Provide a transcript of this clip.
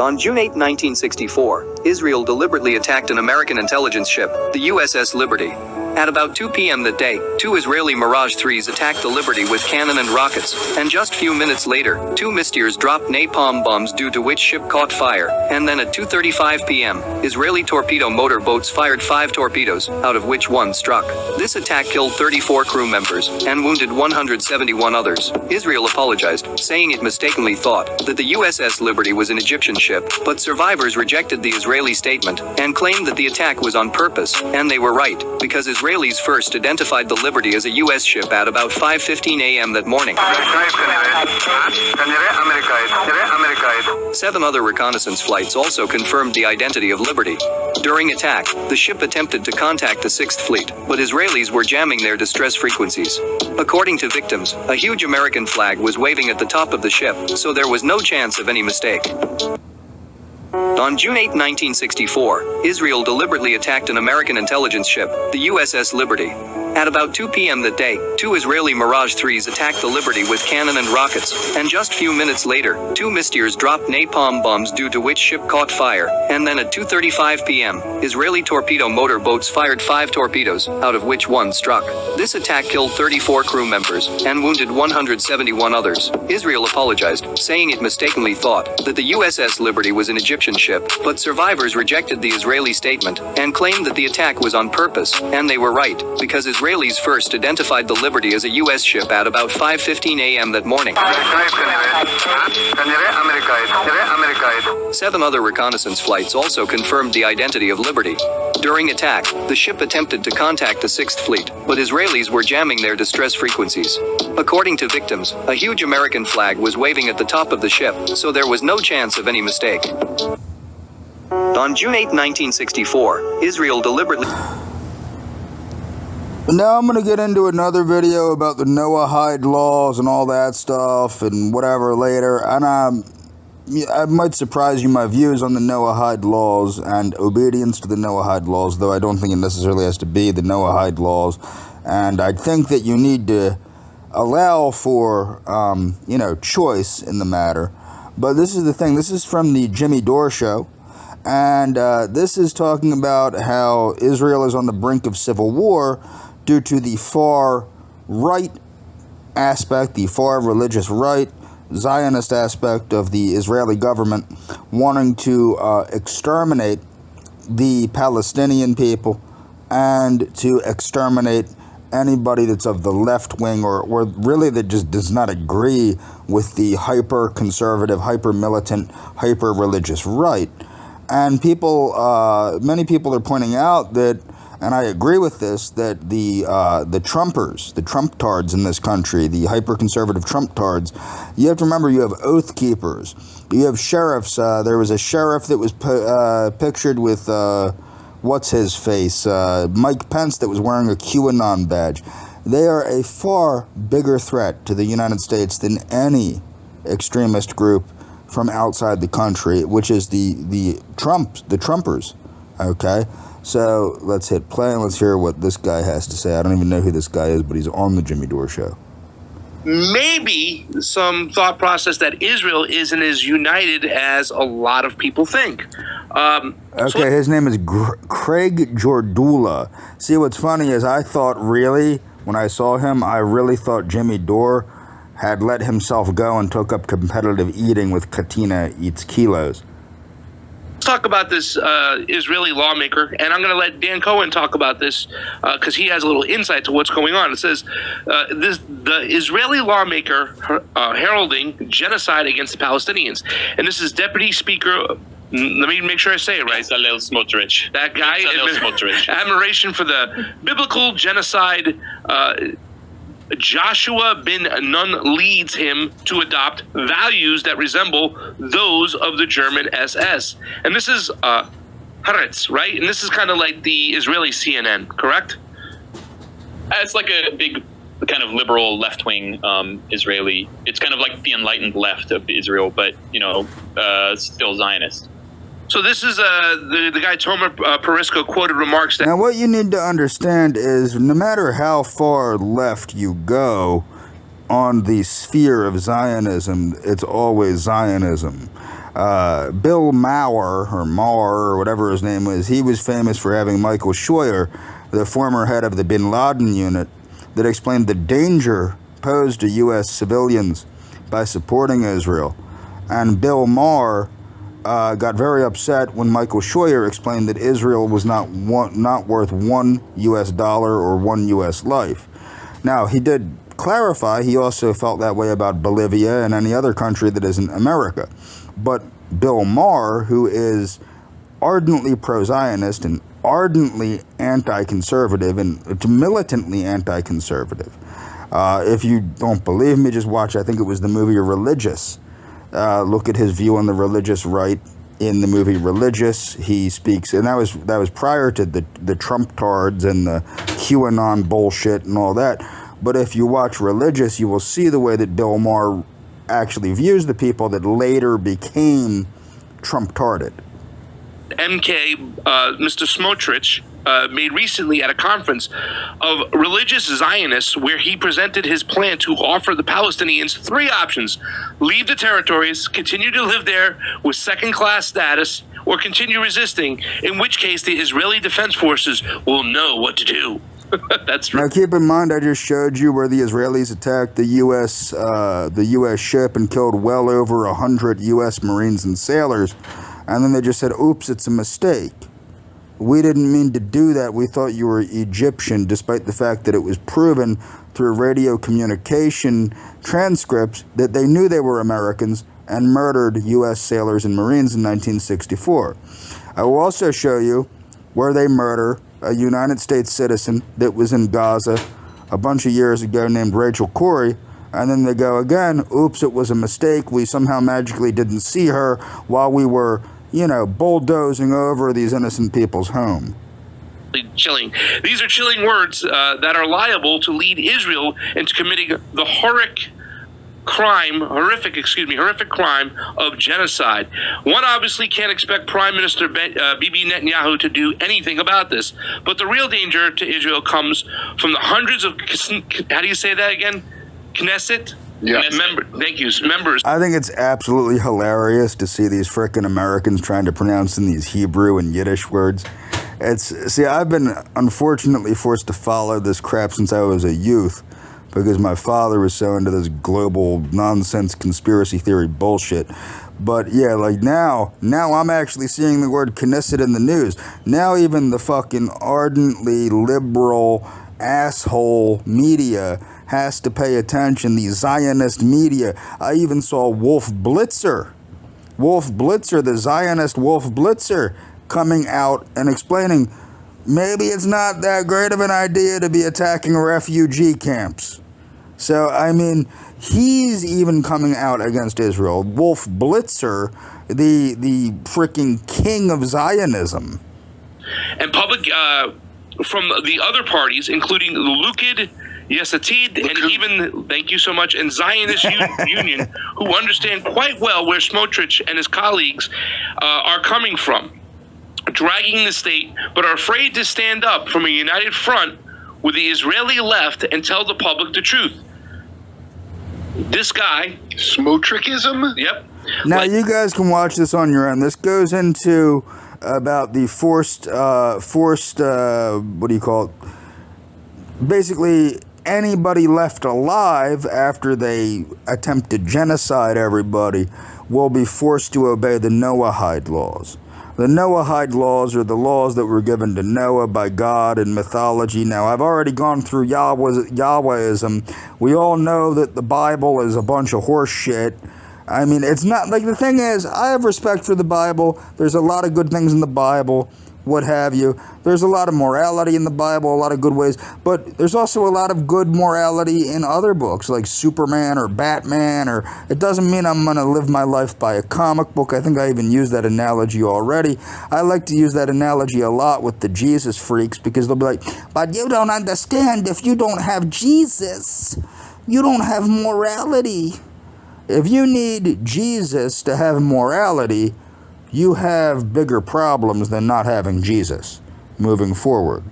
On June 8, 1964, Israel deliberately attacked an American intelligence ship, the USS Liberty. At about 2 p.m. that day, 2 Israeli Mirage 3s attacked the Liberty with cannon and rockets, and just few minutes later, 2 Mysteers dropped napalm bombs due to which ship caught fire, and then at 2:35 p.m., Israeli torpedo motor boats fired 5 torpedoes, out of which 1 struck. This attack killed 34 crew members, and wounded 171 others. Israel apologized, saying it mistakenly thought that the USS Liberty was an Egyptian ship, but survivors rejected the Israeli statement, and claimed that the attack was on purpose, and they were right, because Israelis first identified the Liberty as a U.S. ship at about 5:15 a.m. that morning. 7 other reconnaissance flights also confirmed the identity of Liberty. During attack, the ship attempted to contact the 6th Fleet, but Israelis were jamming their distress frequencies. According to victims, a huge American flag was waving at the top of the ship, so there was no chance of any mistake. On June 8, 1964, Israel deliberately attacked an American intelligence ship, the USS Liberty. At about 2 p.m. that day, 2 Israeli Mirage 3s attacked the Liberty with cannon and rockets, and just few minutes later, 2 Mysteers dropped napalm bombs due to which ship caught fire, and then at 2:35 p.m., Israeli torpedo motor boats fired 5 torpedoes, out of which 1 struck. This attack killed 34 crew members, and wounded 171 others. Israel apologized, saying it mistakenly thought that the USS Liberty was an Egyptian ship, but survivors rejected the Israeli statement, and claimed that the attack was on purpose, and they were right, because Israelis first identified the Liberty as a U.S. ship at about 5:15 a.m. that morning. 7 other reconnaissance flights also confirmed the identity of Liberty. During attack, the ship attempted to contact the 6th Fleet, but Israelis were jamming their distress frequencies. According to victims, a huge American flag was waving at the top of the ship, so there was no chance of any mistake. On June 8, 1964, Israel deliberately... Now I'm going to get into another video about the Noahide laws and all that stuff and whatever later. And I might surprise you my views on the Noahide laws and obedience to the Noahide laws, though I don't think it necessarily has to be the Noahide laws. And I think that you need to allow for, choice in the matter. But this is the thing. This is from the Jimmy Dore show. And this is talking about how Israel is on the brink of civil war due to the far right aspect, the far religious right, Zionist aspect of the Israeli government wanting to exterminate the Palestinian people and to exterminate anybody that's of the left wing or really that just does not agree with the hyper-conservative, hyper-militant, hyper-religious right. And many people are pointing out that, and I agree with this, that the Trumpers, the Trump-tards in this country, the hyper-conservative Trump-tards, you have to remember you have oath keepers. You have sheriffs. There was a sheriff that was pictured with, what's-his-face, Mike Pence, that was wearing a QAnon badge. They are a far bigger threat to the United States than any extremist group from outside the country, which is the Trumpers, okay? So let's hit play and let's hear what this guy has to say. I don't even know who this guy is, but he's on the Jimmy Dore show. Maybe some thought process that Israel isn't as united as a lot of people think. Okay, his name is Craig Jordula. See, what's funny is I thought when I saw him, I really thought Jimmy Dore had let himself go and took up competitive eating with Katina Eats Kilos. Let's talk about this Israeli lawmaker, and I'm going to let Dan Cohen talk about this because he has a little insight to what's going on. It says the Israeli lawmaker heralding genocide against the Palestinians, and this is Deputy Speaker. Let me make sure I say it right. Bezalel Smotrich. That guy. Bezalel Smotrich. Admiration for the biblical genocide. Joshua ben Nun leads him to adopt values that resemble those of the German SS. And this is Haaretz, right? And this is kind of like the Israeli CNN, correct? It's like a big kind of liberal left-wing Israeli. It's kind of like the enlightened left of Israel, but, still Zionist. So this is the guy Tomer Perisco quoted remarks that... Now what you need to understand is no matter how far left you go on the sphere of Zionism, it's always Zionism. Bill Maher, or whatever his name was, he was famous for having Michael Scheuer, the former head of the Bin Laden unit, that explained the danger posed to U.S. civilians by supporting Israel. And Bill Maher got very upset when Michael Scheuer explained that Israel was not worth $1 US or 1 U.S. life. Now, he did clarify he also felt that way about Bolivia and any other country that isn't America. But Bill Maher, who is ardently pro-Zionist and ardently anti-conservative and militantly anti-conservative. If you don't believe me, just watch, I think it was the movie Religious. Look at his view on the religious right in the movie Religious. He speaks, and that was prior to the Trump tards and the QAnon bullshit and all that. But if you watch Religious, you will see the way that Bill Maher actually views the people that later became Trump-tarded. MK, Mr. Smotrich, made recently at a conference of religious Zionists where he presented his plan to offer the Palestinians 3 options: leave the territories, continue to live there with second-class status, or continue resisting, in which case the Israeli Defense Forces will know what to do. That's right. Now keep in mind, I just showed you where the Israelis attacked the U.S. ship and killed well over 100 U.S. Marines and sailors, and then they just said, oops, it's a mistake. We didn't mean to do that. We thought you were Egyptian, despite the fact that it was proven through radio communication transcripts that they knew they were Americans and murdered U.S. sailors and Marines in 1964. I will also show you where they murder a United States citizen that was in Gaza a bunch of years ago named Rachel Corrie, and then they go again, oops, it was a mistake. We somehow magically didn't see her while we were, bulldozing over these innocent people's home. Chilling. These are chilling words that are liable to lead Israel into committing the horrific crime of genocide. One obviously can't expect Prime Minister Bibi Netanyahu to do anything about this, but the real danger to Israel comes from the hundreds of, how do you say that again? Knesset? Yeah. Members. I think it's absolutely hilarious to see these frickin' Americans trying to pronounce in these Hebrew and Yiddish words. I've been unfortunately forced to follow this crap since I was a youth, because my father was so into this global nonsense conspiracy theory bullshit. But yeah, like now I'm actually seeing the word Knesset in the news. Now even the fucking ardently liberal asshole media has to pay attention, the Zionist media. I even saw Wolf Blitzer, the Zionist Wolf Blitzer, coming out and explaining maybe it's not that great of an idea to be attacking refugee camps. So, I mean, he's even coming out against Israel. Wolf Blitzer, the freaking king of Zionism. And public from the other parties, including Likud, Yes Atid, and even, thank you so much, and Zionist Union, who understand quite well where Smotrich and his colleagues are coming from, dragging the state, but are afraid to stand up from a united front with the Israeli left and tell the public the truth. This guy, Smotrichism? Yep. Now you guys can watch this on your own. This goes into about the forced, what do you call it? Basically, anybody left alive after they attempt to genocide everybody will be forced to obey the Noahide laws. The Noahide laws are the laws that were given to Noah by God in mythology. Now, I've already gone through Yahwehism. We all know that the Bible is a bunch of horse shit. I mean, it's not, like, the thing is, I have respect for the Bible. There's a lot of good things in the Bible, what have you. There's a lot of morality in the Bible, a lot of good ways, but there's also a lot of good morality in other books, like Superman or Batman, or it doesn't mean I'm going to live my life by a comic book. I think I even used that analogy already. I like to use that analogy a lot with the Jesus freaks, because they'll be like, but you don't understand, if you don't have Jesus, you don't have morality. If you need Jesus to have morality, you have bigger problems than not having Jesus moving forward.